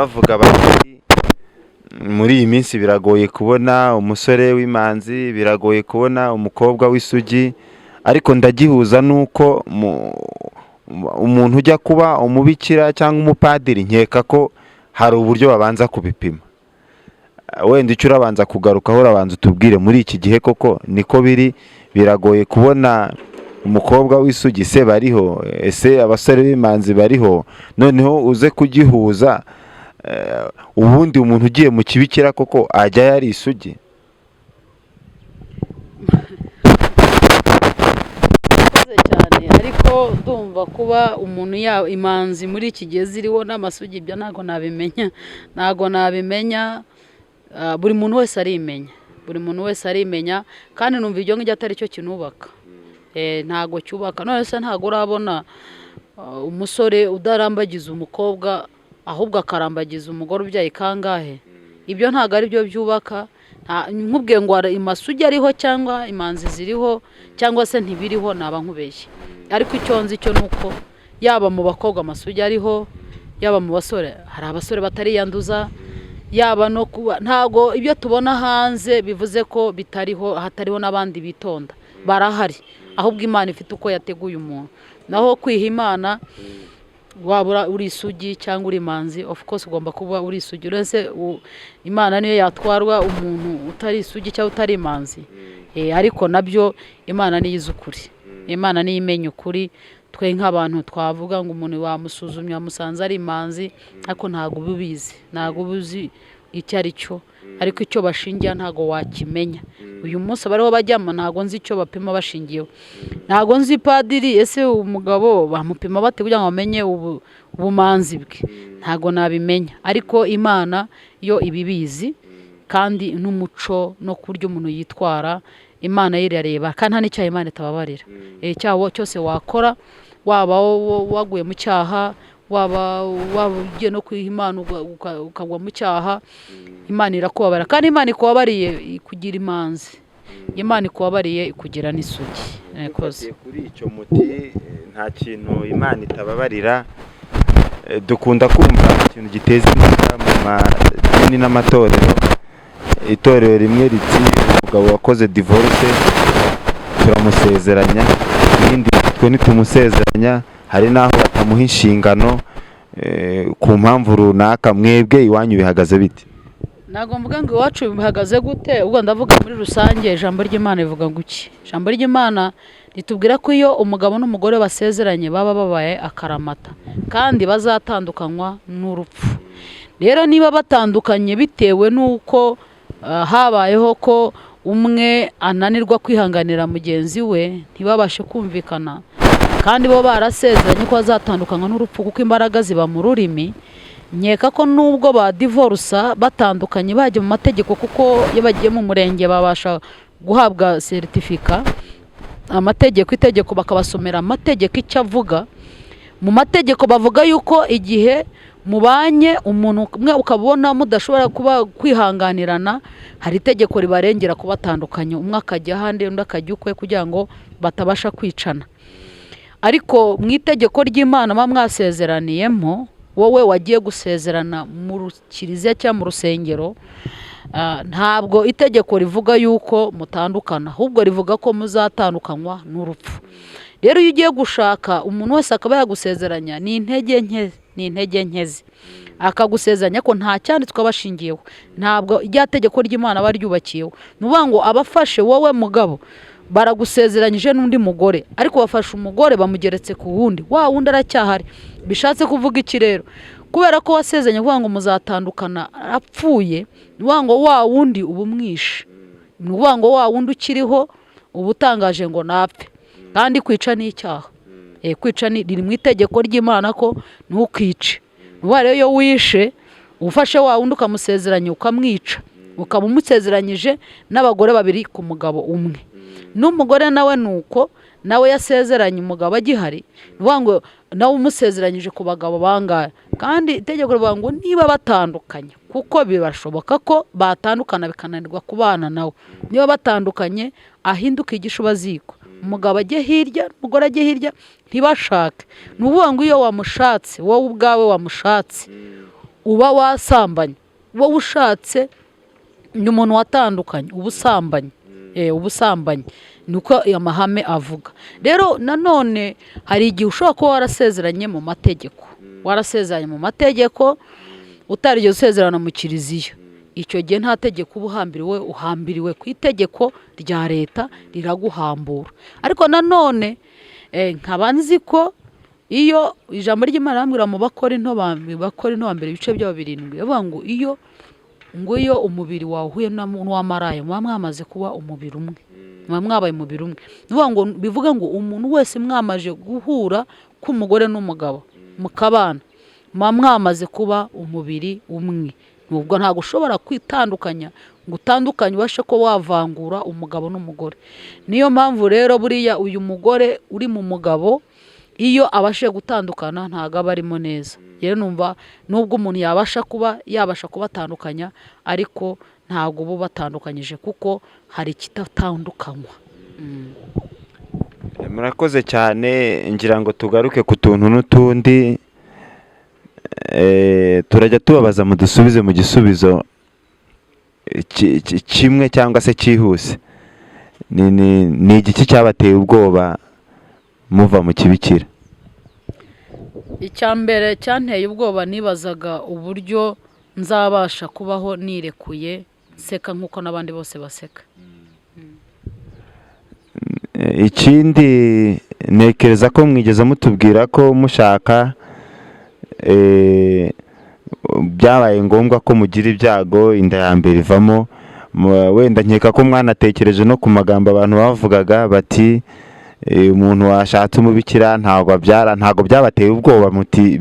bavuga bati muri iyi minsi biragoye kubona umusore w'imanzi, biragoye kubona umukobwa w'isugi, ariko ndagihuza nuko umuntu ujya kuba umubikira cyangwa umupadiri nkeka ko hari uburyo babanza kubipima. Wenda icyo urabanza kugarukaho urabanza utubwire muri iki gihe koko niko biragoye kubona umukobwa w'isugi se bariho, ese abasore b'imanzi bariho, noneho uze kugihuza ubundi umuntu ugiye mu kibikira koko ajya yari isugi. cyane ariko ndumva kuba umuntu imanzi muri iki gihe ziriho n'amasugi ibyo ntago nabimenya buri muntu wese arimenya kandi numva ibyo ngibyo atari cyo kinubaka ntago cyubaka. none se ntago urabona umusore udarambagiza umukobwa ahubwo akarambagiza umugore ubyaye kangahe? Ibyo ntago ari byo byubaka. Nkubwiye ngo amasugi ariho cyangwa imanzi ziriho cyangwa se ntibiriho naba nkubeshye, ariko icyo nzi cyo nuko yaba mu bakobwa amasugi ariho, yaba mu basore hari abasore batariyanduza, yaba no kuba ntago ibyo tubona hanze bivuze ko hatariho n'abandi bitonda, barahari. Ahubwo Imana ifite uko yateguye umuntu. Naho kwiha Imana waba uri isugi cyangwa uri imanzi, of course ugomba kuba uri isugi. Uretse Imana niyo yatwarwa umuntu utari isugi cyangwa utari imanzi, ariko nabyo Imana niyo izi ukuri, Imana niyo imenya ukuri. Twe nk'abantu twavuga ngo umuntu wamusuzumye wamusanze ari imanzi, ariko ntago ubizi, ntago ubuzi icyo ari cyo, ariko icyo bashingiye ntago wakimenya. Uyu munsi bariho bajyamo ntago nzi icyo bapima bashingiyeho. Ntago nzi padiri ese umugabo bamupima bate kugira ngo bamenye ubumanzi bwe, ntago nabimenya. Ariko Imana yo ibibizi, kandi n'umuco no kurya umuntu yitwara Imana irareba, kandi nta n'icyaha Imana itababarira. Icyaha cyose wakora, waba waguye mu cyaha, waba ugiye no kwiha Imana ukagwa mu cyaha, Imana irakubabarira. Kandi Imana ikubabariye ikugira imanzi, Imana ikubabariye ikugira n'isugi. Kuri icyo muti nta kintu Imana itababarira. Dukunda kumva ikintu giteza impaka mu madini n'amatorero. Itorero rimwe riti umugabo wakoze divorce turamusezeranya, irindi twe nitumusezeranya hari naho batamuha inshingano ku mpamvu runaka. Mwebwe iwanyu bihagaze bite? Ntago mvuga ngo iwacu bihagaze gute, ubwo ndavuga muri rusange. Ijambo ry'Imana rivuga guki? Ijambo ry'Imana ritubwira ko iyo umugabo n'umugore basezeranye baba babaye akaramata, kandi bazatandukanywa n'urupfu. Rero niba batandukanye bitewe n'uko habayeho ko umwe ananirwa kwihanganira mugenzi we, ntibabashe kumvikana, kandi bo barasezeranye ko bazatandukanywa n'urupfu kuko imbaraga ziba mu rurimi, nkeka ko nubwo ba divorce batandukanye bajya mu mategeko, kuko iyo bagiye mu murenge babasha guhabwa certificate itegeko bakabasomera amategeko icyo avuga. Mu mategeko bavuga yuko igihe mubanye umuntu umwe ukabona mudashobora kuba kwihanganirana, hari itegeko ribarengera kubatandukanya, umwe akajya ahandi undi akajya ukwe kugira ngo batabasha kwicana. Ariko mu itegeko ry'Imana mwasezeraniyemo, wowe wagiye gusezerana mu kiliziya cyangwa mu rusengero, ntabwo itegeko rivuga yuko mutandukana, ahubwo rivuga ko muzatandukanywa n'urupfu. Rero iyo ugiye gushaka umuntu wese akaba yagusezeranya ni intege nkezi, akagusezeranya ko nta cyanditswe abashingiyeho, ntabwo irya tegeko ry'Imana baryubakiyeho. Nuvuga ngo abafashe wowe mugabo baragusezeranyije n'undi mugore, ariko bafashe umugore bamugeretse ku wundi, wa wundi aracyahari. Bishatse kuvuga iki rero? Kubera ko wasezeranye kuvuga ngo muzatandukana apfuye, nuvuga ngo wa wundi uba umwishe, nuvuga ngo wa wundi ukiriho uba utangaje ngo napfe. Kandi kwica ni icyaha, kwica riri mu itegeko ry'Imana ko ntukice. Nuvuga rero iyo wishe ufashe wa wundi ukamusezeranya ukamwica, ukaba umusezeranyije n'abagore babiri ku mugabo umwe. N'umugore nawe nuko nawe yasezeranye umugabo agihari, nuvuga ngo nawe umusezeranyije ku bagabo bangahe. Kandi itegeko rivuga ngo niba batandukanye, kuko birashoboka ko batandukana bikananirwa kubana nawe, niba batandukanye ahinduka igishubaziko, umugabo ajye hirya umugore ajye hirya, ntibashake. Nuvuga ngo iyo wamushatse wowe ubwawe wamushatse uba wasambanye, wowe ushatse ni umuntu watandukanye ubusambanyi, ubusambanyi niko amahame avuga. Rero nanone hari igihe ushobora kuba warasezeranye mu mategeko, utarigeze usezerana mu kiliziya, icyo gihe nta tegeko uba uhambiriwe ku itegeko rya leta riraguhambura. Ariko nanone nkaba nzi ko iyo ijambo ry'Imana rambwira mu Bakorinto ba mbere ibice byabo 7 bavuga ngo iyo umubiri wawe uhuye n'uwamaraye muba mwamaze kuba umubiri umwe, muba mwabaye umubiri umwe. Bivuga ngo umuntu wese mwamaje guhura k'umugore n'umugabo mukabana, muba mwamaze kuba umubiri umwe. Nubwo ntabwo ushobora kwitandukanya ngo utandukanye ubashe ko wavangura umugabo n'umugore. Niyo mpamvu rero buriya uyu mugore uri mu mugabo iyo abashe gutandukana ntabwo aba arimo neza. Rero numva nubwo umuntu yabasha kubatandukanya, ariko ntabwo bo batandukanyije kuko hari ikitatandukanywa. Murakoze cyane, ngira ngo tugaruke ku tuntu n'utundi. Turajya tubabaza mudusubize mu gisubizo kimwe cyangwa se cyihuse. Ni igiki cyabateye ubwoba muva mu kibikira? Icya mbere cyanteye ubwoba, nibazaga uburyo nzabasha kubaho nirekuye nseka nk'uko n'abandi bose baseka. Ikindi ntekereza ko mwigeze mutubwira ko mushaka byabaye ngombwa ko mugira ibyago inda ya mbere ivamo. Wenda nkeka ko mwanatekereje no ku magambo abantu bavugaga bati umuntu washatse umubikira ntabwo byabateye ubwoba, muti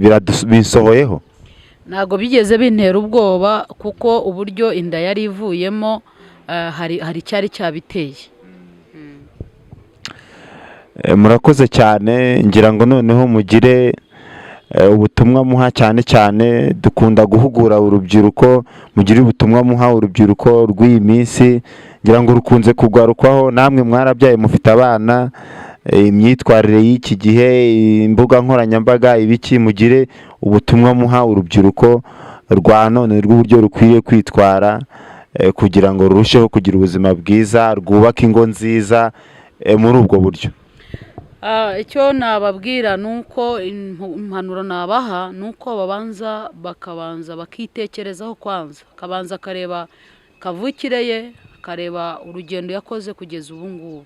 bisohoyeho? Ntabwo bigeze bintera ubwoba kuko uburyo inda yari ivuyemo hari icyari cyabiteye. Murakoze cyane, ngira ngo noneho mugire ubutumwa muha, cyane cyane dukunda guhugura urubyiruko, mugire ubutumwa muha urubyiruko rw'iyi minsi, ngira ngo rukunze kugarukwaho. Namwe mwarabyaye mufite abana, imyitwarire y'iki gihe, imbuga nkoranyambaga, ibiki, mugire ubutumwa muha urubyiruko rwa none rw'uburyo rukwiye kwitwara kugira ngo rurusheho kugira ubuzima bwiza, rwubake ingo nziza muri ubwo buryo. Icyo nababwira nuko impanuro nabaha nuko bakabanza bakitekerezaho kwanza, akabanza akareba kavukire ye, akareba urugendo yakoze kugeza ubu ngubu.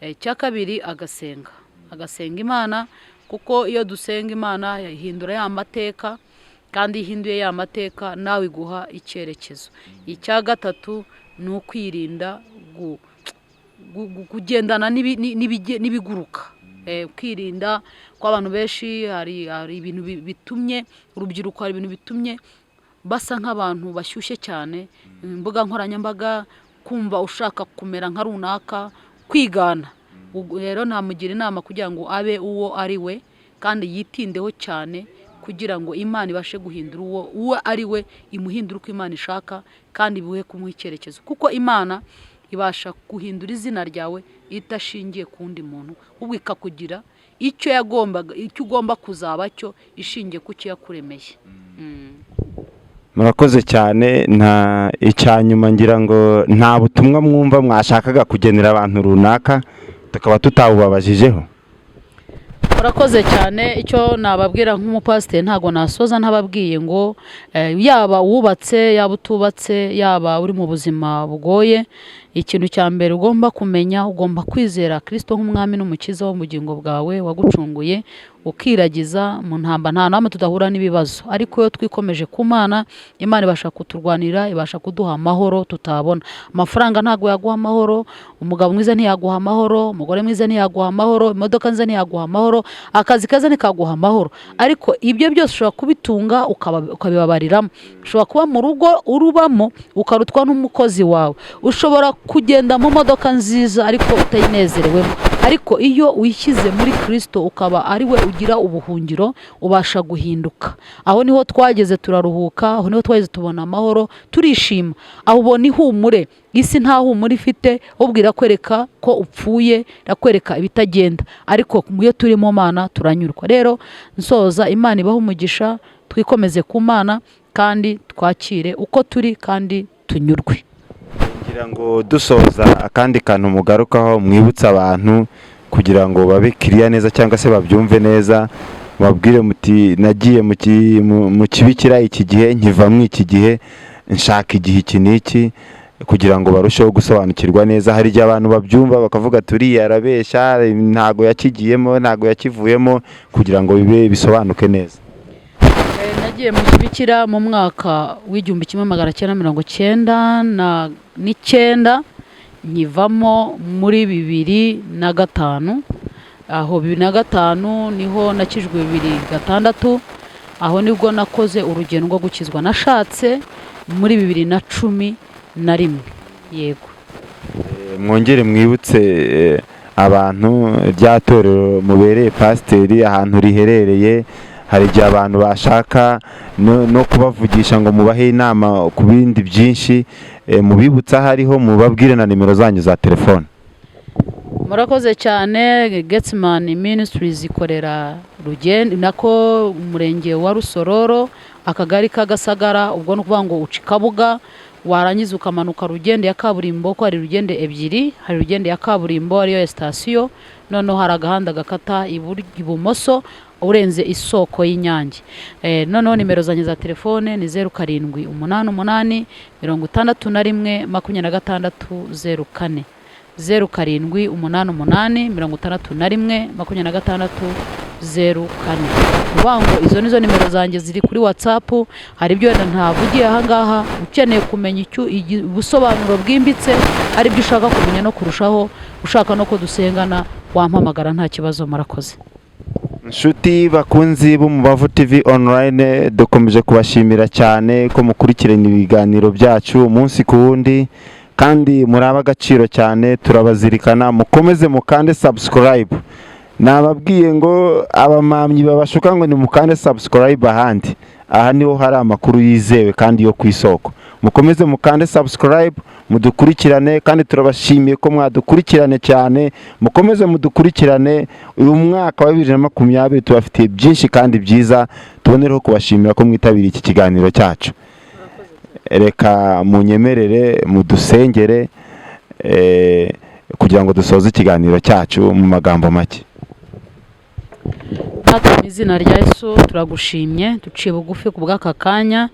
Icya kabiri agasenga Imana, kuko iyo dusenga Imana yahindura ya mateka, kandi ihinduye ya mateka nawe iguha icyerekezo. Icya gatatu ni ukwirinda kugendana n'ibiguruka. Kwirinda ko abantu benshi hari ibintu bitumye urubyiruko, hari ibintu bitumye basa nk'abantu bashyushye cyane, imbuga nkoranyambaga, kumva ushaka kumera nka runaka, kwigana. Rero namugira inama kugira ngo abe uwo ari we, kandi yitindeho cyane kugira ngo Imana ibashe guhindura uwo ari we, imuhindura uko Imana ishaka, kandi bihe kumuha icyerekezo, kuko Imana ibasha guhindura izina ryawe idashingiye ku wundi muntu, ubwo ikakugira icyo ugomba kuzaba cyo ishingiye ku cyo yakuremeye. Murakoze cyane. Icya nyuma ngira ngo nta butumwa mwumva mwashakaga kugenera abantu runaka tukaba tutabubabajijeho? Murakoze cyane. Icyo nababwira nk'umupasiteri, ntago nasoza ntababwiye ngo yaba wubatse, yaba utubatse, yaba uri mu buzima bugoye, ikintu cya mbere ugomba kumenya, ugomba kwizera Kristo nk'umwami n'umukiza w'ubugingo bwawe, wagucunguye, ukiragiza mu ntamba. Nta namwe tudahura n'ibibazo, ariko iyo twikomeje ku Mana, Imana ibasha kuturwanira, ibasha kuduha amahoro tutabona. Amafaranga ntago yaguha amahoro, umugabo mwiza ntiyaguha amahoro, umugore mwiza ntiyaguha amahoro, imodoka nziza ntiyaguha amahoro, akazi keza nikaguha amahoro. Ariko ibyo byose ushobora kubitunga ukabibabariramo. Ushobora kuba mu rugo urubamo ukarutwa n'umukozi wawe, ushobora kugenda mu modoka nziza ariko utayinezerewemo. Ariko iyo wishyize muri Kristo ukaba ari we ugira ubuhungiro, ubasha guhinduka. Aho niho twageze turaruhuka, aho niho twageze tubona amahoro, turishima. Aho ubona ihumure. Isi nta humure ifite, ubwira kwereka ko upfuye, rakwereka ibitagenda. Ariko iyo turi mu Mana turanyurwa. Rero nsoza, Imana ibaho umugisha, twikomeze ku Mana, kandi twakire uko turi kandi tunyurwe. kugira ngo dusoza akandi kantu mugarukaho mwibutsa abantu kugira ngo babe kiriya neza cyangwa se babyumve neza, babwire muti nagiye mu kibikira iki gihe nkivamo iki gihe nshaka igihe iki n'iki, kugira ngo barusheho gusobanukirwa neza. Hari igihe abantu babyumva bakavuga turiya arabeshya, ntago yakigiyemo, ntago yakivuyemo, kugira ngo bibe bisobanuke neza. Nagiye mu kibikira mu mwaka w'1999, nkivamo muri 2005. Aho 2005 niho nakijwe 2006, aho nibwo nakoze urugendo rwo gukizwa. Nashatse muri 2011. Yego. Mwongere mwibutse abantu rya torero mubereye pasiteri ahantu riherereye. Hari igihe abantu bashaka no kubavugisha ngo mubahe inama ku bindi byinshi, mubibutsa hariho, mubabwire na nimero zanyu za telefone. Murakoze cyane. Getsman Ministries ikorera Rugende nako umurenge wa Rusororo, akagari ka Gasagara. Ubwo no kuvuga ngo uca Kabuga, warangiza ukamanuka Rugende ya kaburimbo, ko hari Rugende ebyiri. Hari Rugende ya kaburimbo ariyo station, noneho hari agahanda gakata ibumoso urenze isoko y'Inyange. Noneho nimero zanjye za telefone ni 0788 61 26 04, 0788 61 26 04. Kuvuga ngo izo nizo nimero zanjye ziri kuri WhatsApp. Hari ibyo wenda ntavugiye aha ngaha, ukeneye kumenya ubusobanuro bwimbitse, ari byo ushaka kumenya no kurushaho, ushaka no ko dusengana, wampamagara nta kibazo. Murakoze. Inshuti bakunzi b'Umubavu TV online, dukomeje kubashimira cyane ko mukurikirana ibiganiro byacu umunsi ku wundi, kandi muraba agaciro cyane, turabazirikana. Mukomeze mukande subscribe. Nababwiye ngo abamamyi babashuka ngo ni mukande subscribe ahandi. Aha niho hari amakuru yizewe kandi yo kwisoko. Mukomeze mukande subscribe, mudukurikirane, kandi turabashimiye ko mwadukurikirane cyane. Mukomeze mudukurikirane. Uyu mwaka wa 2020 tubafitiye byinshi kandi byiza. Tubonereho kubashimira ko mwitabiriye iki kiganiro cyacu. Reka munyemerere mudusengere kugira ngo dusoze ikiganiro cyacu mu magambo make. Mu izina rya Yesu turagushimye, duciye bugufi ku bw'aka kanya.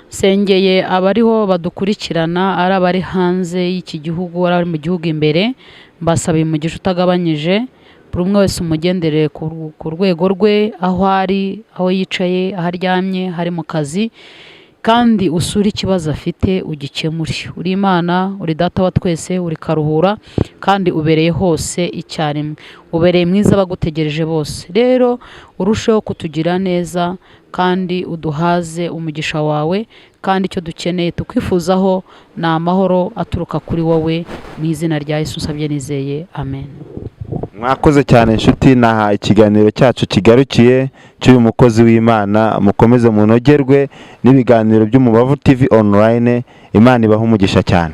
Sengeye abariho badukurikirana, ari abari hanze y'iki gihugu, ari mu gihugu imbere, mbasabiye umugisha utagabanyije. Buri umwe wese umugenderere ku rwego rwe, aho ari, aho yicaye, aho aryamye, hari mu kazi, kandi usure ikibazo afite ugikemure. Uri Imana, uri Data wa twese, uri Karuhura, kandi ubereye hose icyarimwe. Ubereye mwiza abagutegereje bose. Rero urusheho kutugira neza, kandi uduhaze umugisha wawe, kandi icyo dukeneye tukwifuzaho ni amahoro aturuka kuri wowe. Mu izina rya Yesu nsabye nizeye, amen. Mwakoze cyane inshuti, naha ikiganiro cyacu kigarukiye cy'uyu mukozi w'Imana. Mukomeze munogerwe n'ibiganiro by'Umubavu TV online. Imana ibahe umugisha cyane.